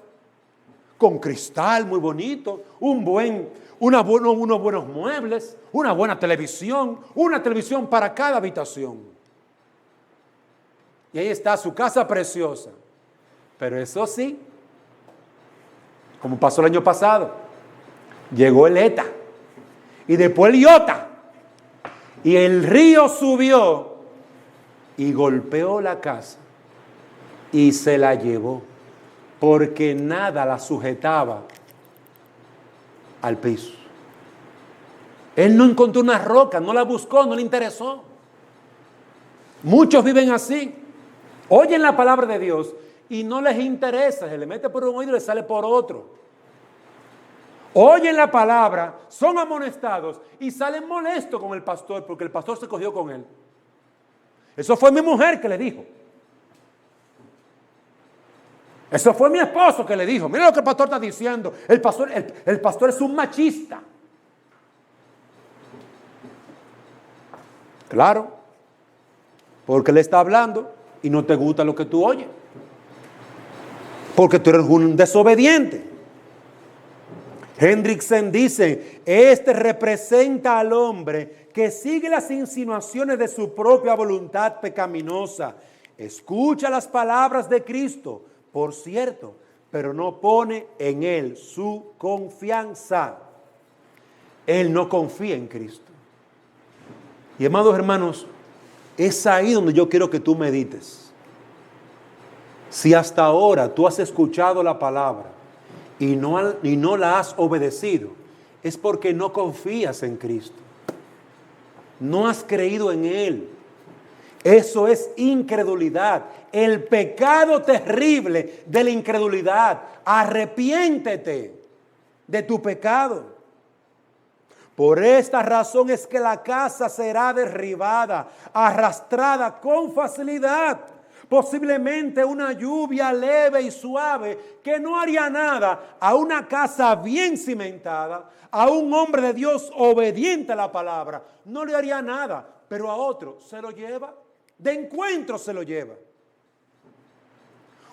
con cristal muy bonito, unos buenos muebles, una buena televisión, una televisión para cada habitación. Y ahí está su casa preciosa. Pero eso sí, como pasó el año pasado, llegó el ETA y después el IOTA y el río subió y golpeó la casa y se la llevó, porque nada la sujetaba al piso. Él no encontró una roca, no la buscó, no le interesó. Muchos viven así. Oyen la palabra de Dios y no les interesa. Se le mete por un oído y le sale por otro. Oyen la palabra, son amonestados y salen molestos con el pastor porque el pastor se cogió con él. Eso fue mi mujer que le dijo. Eso fue mi esposo que le dijo. Mira lo que el pastor está diciendo. El pastor es un machista. Claro, porque le está hablando y no te gusta lo que tú oyes. Porque tú eres un desobediente. Hendrickson dice, este representa al hombre que sigue las insinuaciones de su propia voluntad pecaminosa. Escucha las palabras de Cristo, por cierto, pero no pone en Él su confianza. Él no confía en Cristo. Y amados hermanos, es ahí donde yo quiero que tú medites. Si hasta ahora tú has escuchado la palabra y no la has obedecido, es porque no confías en Cristo. No has creído en Él. Eso es incredulidad. El pecado terrible de la incredulidad. Arrepiéntete de tu pecado. Por esta razón es que la casa será derribada, arrastrada con facilidad. Posiblemente una lluvia leve y suave que no haría nada a una casa bien cimentada, a un hombre de Dios obediente a la palabra, no le haría nada, pero a otro se lo lleva, de encuentro se lo lleva.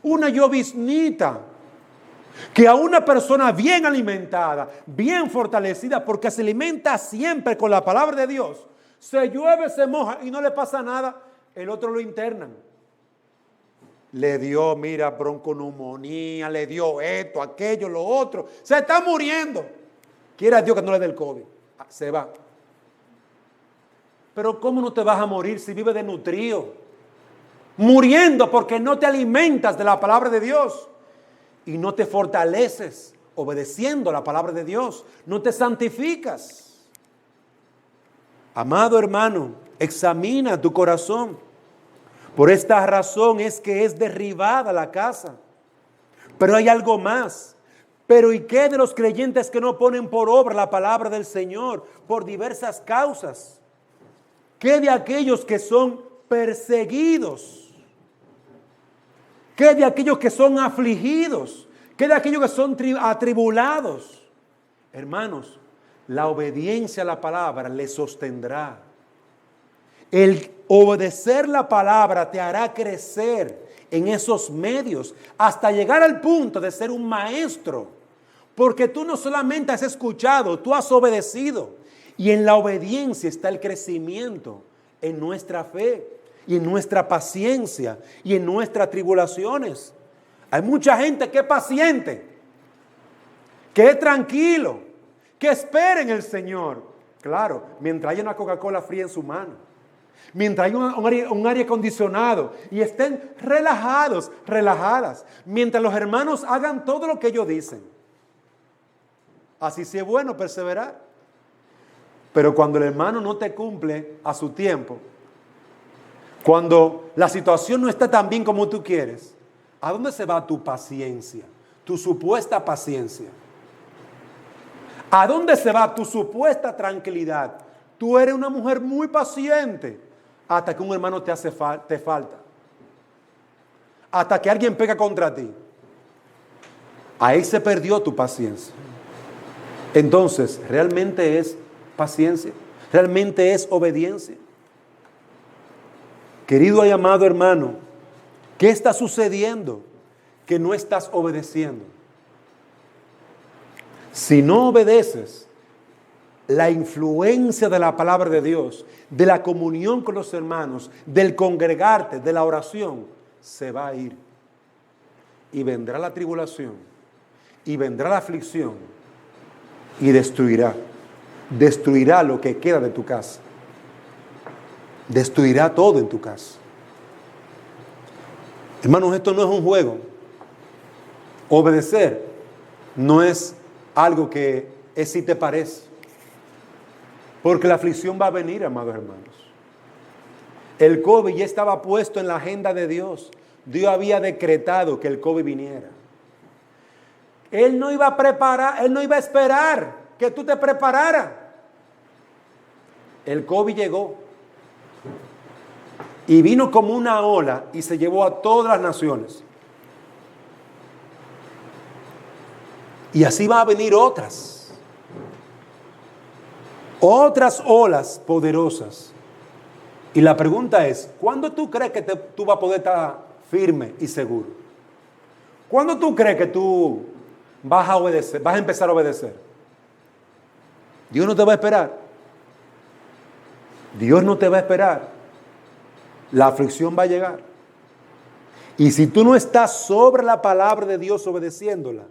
Una lloviznita que a una persona bien alimentada, bien fortalecida, porque se alimenta siempre con la palabra de Dios, se llueve, se moja y no le pasa nada, el otro lo internan. Le dio, mira, bronconeumonía, le dio esto, aquello, lo otro. Se está muriendo. Quiera Dios que no le dé el COVID. Se va. Pero ¿cómo no te vas a morir si vives desnutrido? Muriendo porque no te alimentas de la palabra de Dios. Y no te fortaleces obedeciendo la palabra de Dios. No te santificas. Amado hermano, examina tu corazón. Por esta razón es que es derribada la casa. Pero hay algo más. Pero ¿y qué de los creyentes que no ponen por obra la palabra del Señor por diversas causas? ¿Qué de aquellos que son perseguidos? ¿Qué de aquellos que son afligidos? ¿Qué de aquellos que son atribulados? Hermanos, la obediencia a la palabra les sostendrá. El obedecer la palabra te hará crecer en esos medios hasta llegar al punto de ser un maestro. Porque tú no solamente has escuchado, tú has obedecido. Y en la obediencia está el crecimiento en nuestra fe. y en nuestra paciencia y en nuestras tribulaciones. Hay mucha gente que es paciente, que es tranquilo, que espera en el Señor. Claro, mientras haya una Coca-Cola fría en su mano, mientras haya un aire acondicionado y estén relajados, relajadas, mientras los hermanos hagan todo lo que ellos dicen. Así sí es bueno perseverar. Pero cuando el hermano no te cumple a su tiempo, cuando la situación no está tan bien como tú quieres, ¿a dónde se va tu paciencia? Tu supuesta paciencia. ¿A dónde se va tu supuesta tranquilidad? Tú eres una mujer muy paciente hasta que un hermano te falta. Hasta que alguien pega contra ti. Ahí se perdió tu paciencia. Entonces, ¿realmente es paciencia? ¿Realmente es obediencia? Querido y amado hermano, ¿qué está sucediendo que no estás obedeciendo? Si no obedeces, la influencia de la palabra de Dios, de la comunión con los hermanos, del congregarte, de la oración, se va a ir. Y vendrá la tribulación, y vendrá la aflicción, y destruirá lo que queda de tu casa. Destruirá todo en tu casa. Hermanos, esto no es un juego. Obedecer no es algo que es si te parece. Porque la aflicción va a venir, amados hermanos. El COVID ya estaba puesto en la agenda de Dios. Dios había decretado que el COVID viniera. Él no iba a esperar que tú te prepararas. El COVID llegó y vino como una ola y se llevó a todas las naciones. Y así va a venir otras olas poderosas. Y la pregunta es, ¿cuándo tú crees que tú vas a poder estar firme y seguro? ¿Cuándo tú crees que tú vas a obedecer, vas a empezar a obedecer? Dios no te va a esperar. Dios no te va a esperar. La aflicción va a llegar. Y si tú no estás sobre la palabra de Dios obedeciéndola,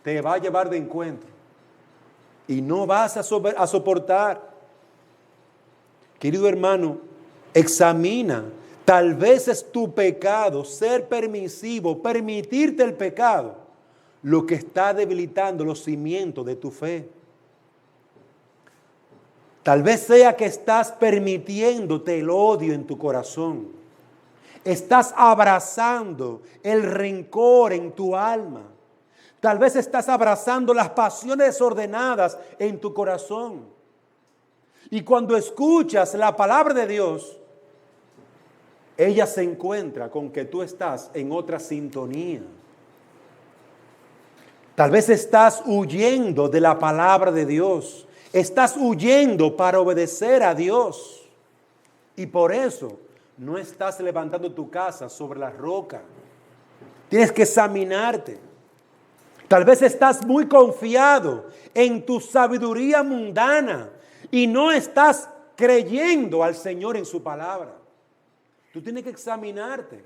te va a llevar de encuentro. Y no vas a soportar. Querido hermano, examina. Tal vez es tu pecado, ser permisivo, permitirte el pecado, lo que está debilitando los cimientos de tu fe. Tal vez sea que estás permitiéndote el odio en tu corazón. Estás abrazando el rencor en tu alma. Tal vez estás abrazando las pasiones desordenadas en tu corazón. Y cuando escuchas la palabra de Dios, ella se encuentra con que tú estás en otra sintonía. Tal vez estás huyendo de la palabra de Dios. Estás huyendo para obedecer a Dios. Y por eso no estás levantando tu casa sobre la roca. Tienes que examinarte. Tal vez estás muy confiado en tu sabiduría mundana y no estás creyendo al Señor en su palabra. Tú tienes que examinarte.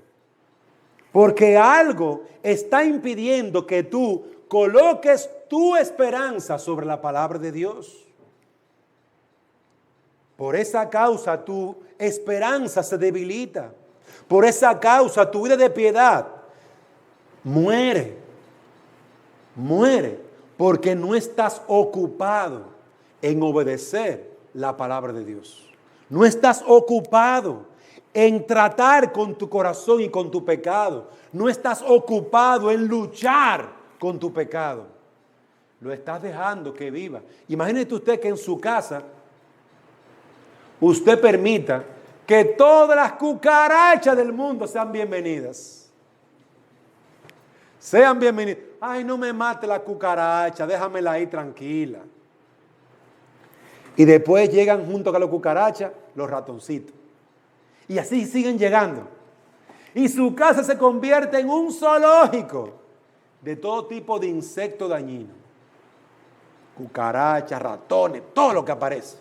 Porque algo está impidiendo que tú coloques tu esperanza sobre la palabra de Dios. Por esa causa tu esperanza se debilita. Por esa causa tu vida de piedad muere. Muere porque no estás ocupado en obedecer la palabra de Dios. No estás ocupado en tratar con tu corazón y con tu pecado. No estás ocupado en luchar con tu pecado. Lo estás dejando que viva. Imagínese usted que en su casa usted permita que todas las cucarachas del mundo sean bienvenidas. Sean bienvenidas. Ay, no me mate la cucaracha, déjamela ahí tranquila. Y después llegan junto con la cucaracha los ratoncitos. Y así siguen llegando. Y su casa se convierte en un zoológico de todo tipo de insectos dañinos. Cucarachas, ratones, todo lo que aparece.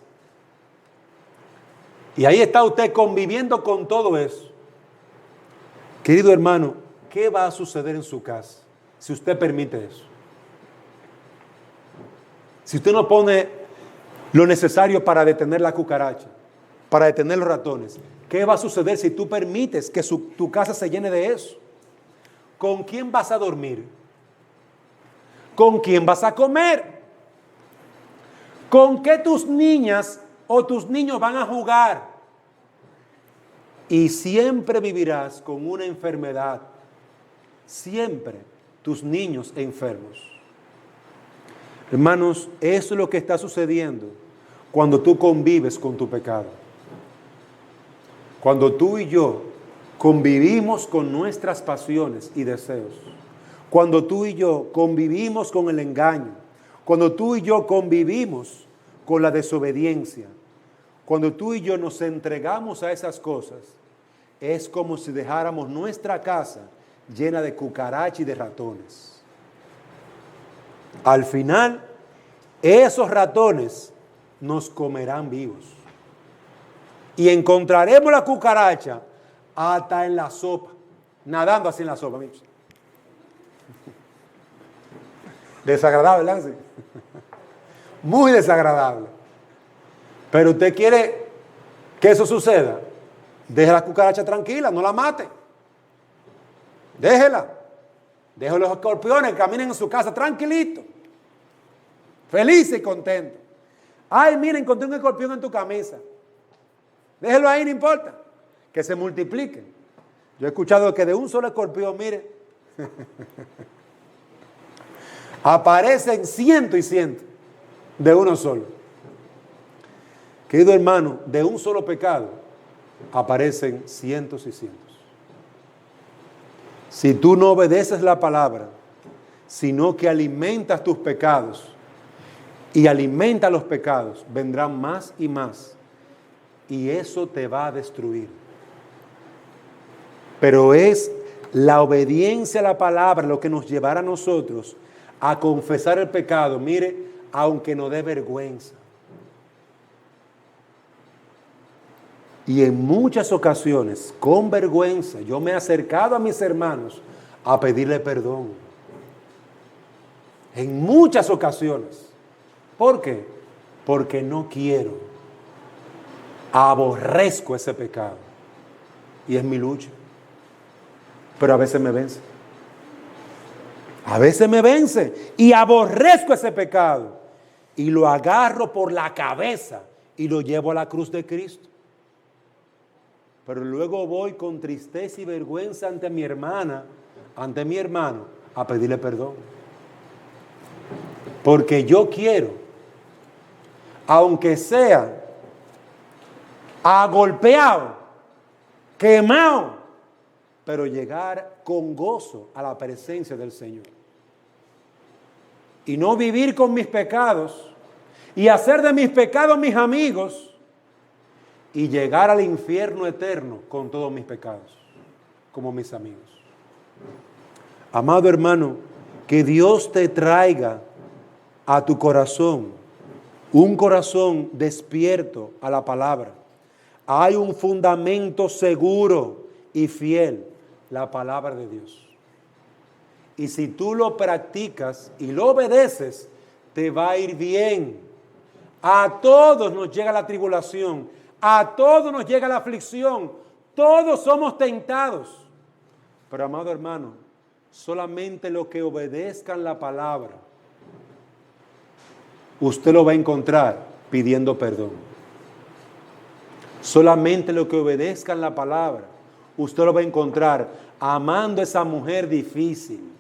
Y ahí está usted conviviendo con todo eso. Querido hermano, ¿qué va a suceder en su casa si usted permite eso? Si usted no pone lo necesario para detener la cucaracha, para detener los ratones, ¿qué va a suceder si tú permites que tu casa se llene de eso? ¿Con quién vas a dormir? ¿Con quién vas a comer? ¿Con qué tus niñas o tus niños van a jugar? Y siempre vivirás con una enfermedad. Siempre tus niños enfermos. Hermanos, eso es lo que está sucediendo cuando tú convives con tu pecado. Cuando tú y yo convivimos con nuestras pasiones y deseos. Cuando tú y yo convivimos con el engaño. Cuando tú y yo convivimos con la desobediencia. Cuando tú y yo nos entregamos a esas cosas, es como si dejáramos nuestra casa llena de cucarachas y de ratones. Al final, esos ratones nos comerán vivos. Y encontraremos la cucaracha hasta en la sopa, nadando así en la sopa. Desagradable, ¿verdad? Muy desagradable. Pero usted quiere que eso suceda. Deje la cucaracha tranquila, no la mate. Déjela. Deje los escorpiones que caminen en su casa tranquilito. Felices y contentos. Ay, mira, encontré un escorpión en tu camisa. Déjelo ahí, no importa. Que se multipliquen. Yo he escuchado que de un solo escorpión, mire, aparecen cientos y cientos de uno solo. Querido hermano, de un solo pecado aparecen cientos y cientos. Si tú no obedeces la palabra, sino que alimentas tus pecados y alimentas los pecados, vendrán más y más. Y eso te va a destruir. Pero es la obediencia a la palabra lo que nos llevará a nosotros a confesar el pecado, mire, aunque nos dé vergüenza. Y en muchas ocasiones, con vergüenza, yo me he acercado a mis hermanos a pedirle perdón. En muchas ocasiones. ¿Por qué? Porque no quiero. Aborrezco ese pecado. Y es mi lucha. Pero a veces me vence. A veces me vence. Y aborrezco ese pecado. Y lo agarro por la cabeza y lo llevo a la cruz de Cristo. Pero luego voy con tristeza y vergüenza ante mi hermana, ante mi hermano, a pedirle perdón. Porque yo quiero, aunque sea agolpeado, quemado, pero llegar con gozo a la presencia del Señor. Y no vivir con mis pecados y hacer de mis pecados mis amigos y llegar al infierno eterno con todos mis pecados, como mis amigos. Amado hermano, que Dios te traiga a tu corazón un corazón despierto a la palabra. Hay un fundamento seguro y fiel, la palabra de Dios. Y si tú lo practicas y lo obedeces, te va a ir bien. A todos nos llega la tribulación, a todos nos llega la aflicción, todos somos tentados. Pero amado hermano, solamente los que obedezcan la palabra, usted lo va a encontrar pidiendo perdón. Solamente los que obedezcan la palabra, usted lo va a encontrar amando a esa mujer difícil.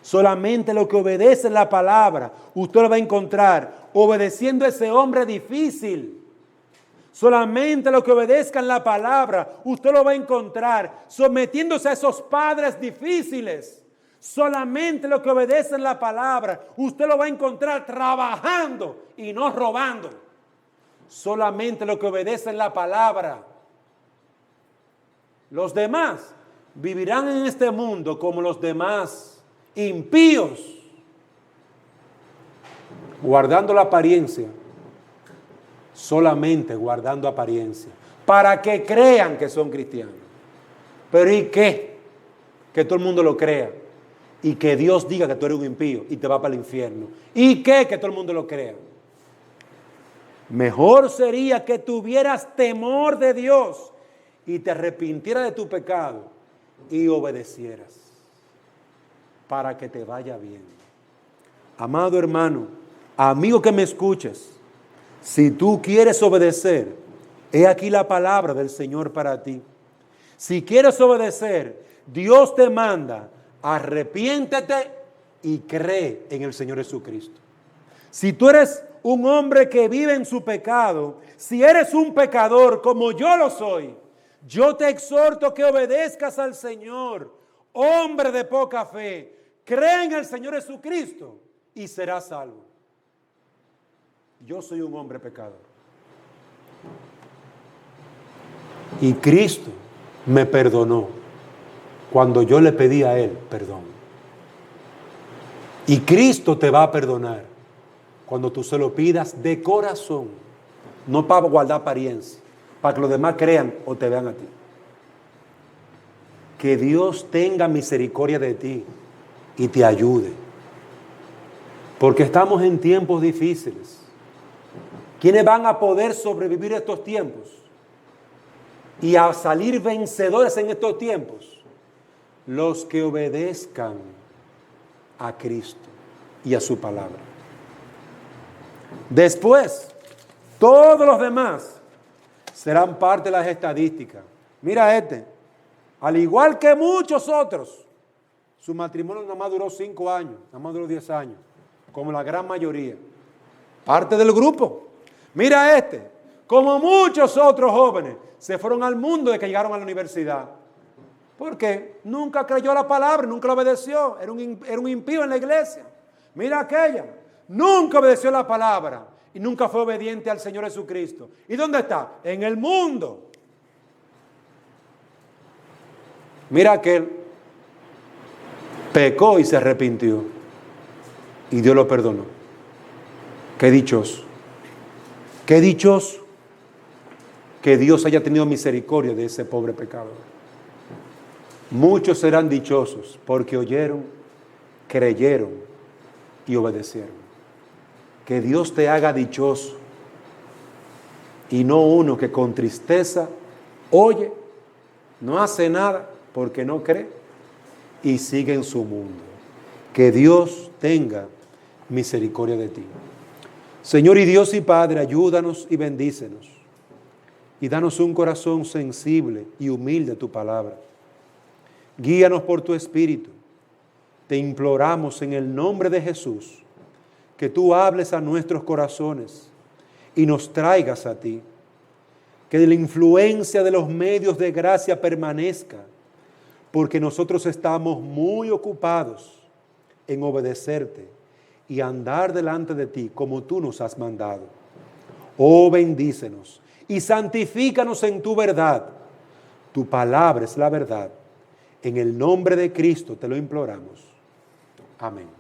Solamente los que obedecen la palabra, usted lo va a encontrar obedeciendo a ese hombre difícil. Solamente los que obedezcan la palabra, usted lo va a encontrar sometiéndose a esos padres difíciles. Solamente los que obedecen la palabra, usted lo va a encontrar trabajando y no robando. Solamente los que obedecen la palabra. Los demás vivirán en este mundo como los demás impíos, guardando la apariencia, solamente guardando apariencia, para que crean que son cristianos. Pero ¿y qué? Que todo el mundo lo crea y que Dios diga que tú eres un impío y te va para el infierno. ¿Y qué? Que todo el mundo lo crea. Mejor sería que tuvieras temor de Dios y te arrepintieras de tu pecado y obedecieras para que te vaya bien. Amado hermano, amigo que me escuches, si tú quieres obedecer, he aquí la palabra del Señor para ti. Si quieres obedecer, Dios te manda, arrepiéntete y cree en el Señor Jesucristo. Si tú eres un hombre que vive en su pecado, si eres un pecador como yo lo soy, yo te exhorto que obedezcas al Señor, hombre de poca fe. Cree en el Señor Jesucristo y serás salvo. Yo soy un hombre pecador. Y Cristo me perdonó cuando yo le pedí a Él perdón. Y Cristo te va a perdonar cuando tú se lo pidas de corazón, no para guardar apariencia, para que los demás crean o te vean a ti. Que Dios tenga misericordia de ti y te ayude. Porque estamos en tiempos difíciles. ¿Quiénes van a poder sobrevivir estos tiempos y a salir vencedores en estos tiempos? Los que obedezcan a Cristo y a su palabra. Después, todos los demás serán parte de las estadísticas. Mira al igual que muchos otros, su matrimonio nada más duró 5 años, nada más duró 10 años, como la gran mayoría. Parte del grupo. Mira como muchos otros jóvenes, se fueron al mundo de que llegaron a la universidad. ¿Por qué? Nunca creyó la palabra, nunca la obedeció. Era un impío en la iglesia. Mira aquella. Nunca obedeció la palabra y nunca fue obediente al Señor Jesucristo. ¿Y dónde está? En el mundo. Mira aquel. Pecó y se arrepintió. Y Dios lo perdonó. Qué dichoso. Qué dichoso que Dios haya tenido misericordia de ese pobre pecador. Muchos serán dichosos porque oyeron, creyeron y obedecieron. Que Dios te haga dichoso y no uno que con tristeza oye, no hace nada porque no cree y sigue en su mundo. Que Dios tenga misericordia de ti. Señor y Dios y Padre, ayúdanos y bendícenos. Y danos un corazón sensible y humilde a tu palabra. Guíanos por tu Espíritu. Te imploramos en el nombre de Jesús que tú hables a nuestros corazones y nos traigas a ti. Que la influencia de los medios de gracia permanezca, porque nosotros estamos muy ocupados en obedecerte y andar delante de ti como tú nos has mandado. Oh, bendícenos y santifícanos en tu verdad. Tu palabra es la verdad. En el nombre de Cristo te lo imploramos. Amén.